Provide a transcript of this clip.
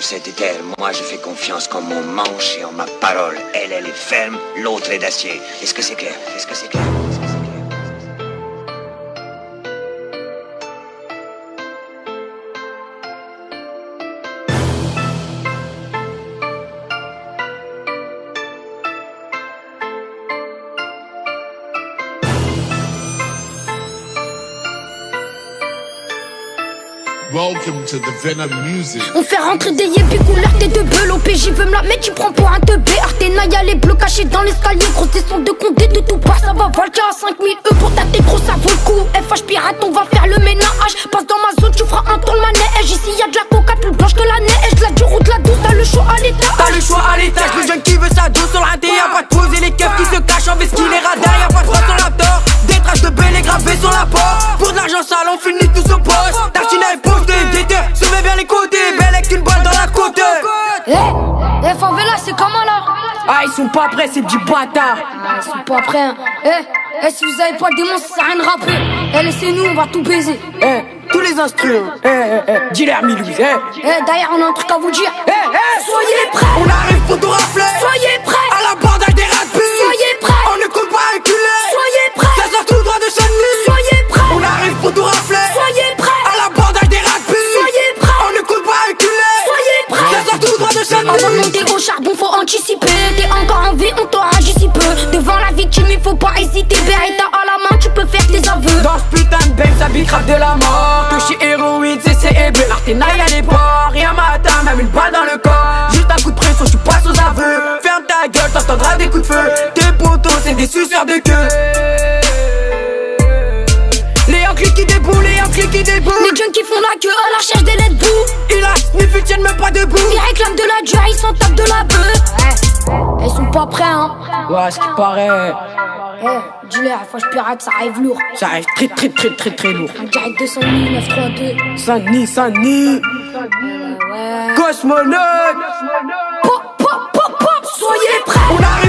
c'était elle. Moi, je fais confiance en mon manche et en ma parole. Elle est ferme, l'autre est d'acier. Est-ce que c'est clair? Est-ce que c'est clair? Welcome to the Venom Music. On fait rentrer des yébis couleur t'es de beul. OPJ veut me la mettre, tu prends pour un teubé. Artena y'a les bleus cachés dans l'escalier. Grosse descente de Condé de tout part. Ça va Valka à 5000 E pour ta tête, gros ça vaut le coup. FH pirate, on va faire le ménage. Passe dans ma zone, tu feras un tour le manège. Ici y'a de la coca plus blanche que la neige. La dure ou de la douce, t'as le choix à l'étage. T'as le choix à l'étage, le jeune qui veut sa dose sur le raté. Y'a pas de pause et les keufs qui se cachent en veste qu'il est radar. Y'a pas de droit sur la tort. Des traces de bélé gravées sur la porte. Pour de l'argent sale, on finit tous au poste. Tartina est postée, déter, soulevez bien les côtés. Belle avec une balle dans la côte. Eh, favela, c'est comment là? Ah, ils sont pas prêts, ces petits bâtards. Ils sont pas prêts, hein. Si vous avez pas le démon, ça sert à rien de rapper. Laissez-nous, on va tout baiser. Tous les instruments. Dis-leur, Milouise. D'ailleurs, on a un truc à vous dire. Soyez prêts. On arrive pour tout rafler. Soyez prêts. À l'abordage des rats de pute. Soyez prêts. On ne compte pas reculer. Soyez prêts. Ça sort tout droit de Saint-Denis. Soyez prêts. On arrive pour tout rafler. Soyez prêts. À l'abordage des rats de pute. Soyez prêts. On ne compte pas reculer. Soyez prêts. Ça sort tout droit de Avant de Saint-Denis. monter au charbon, faut anticiper. T'es encore en vie, on t'aura si peu. Devant la victime, il faut pas hésiter. Beretta à la main, tu peux faire tes aveux. Dans ce putain de bang, ça bicrave de la mort. Touché héroïne, CC et B. Artena y'a les ports, rien matin, même une balle dans le corps. Juste un coup de pression, tu passes aux aveux. Ferme ta gueule, t'entendras des coups de feu. Tes potos, c'est des suceurs de queue. Les Yankees qui déboulent, les Yankees qui déboulent. Les jeunes qui font la queue à la recherche des lettres bouts. Ils lâchent, sniff, ils tiennent même pas debout. Ils réclament de la joie, ils s'en tapent de la beuh. Ils sont pas prêts, hein. Ouais, ce qui paraît. Dis-leur, FH pirate, ça arrive lourd. Ça arrive très lourd. En direct 200 000, 932. Saint-Denis. Ouais. Cosmonaute. Soyez prêts. On arrive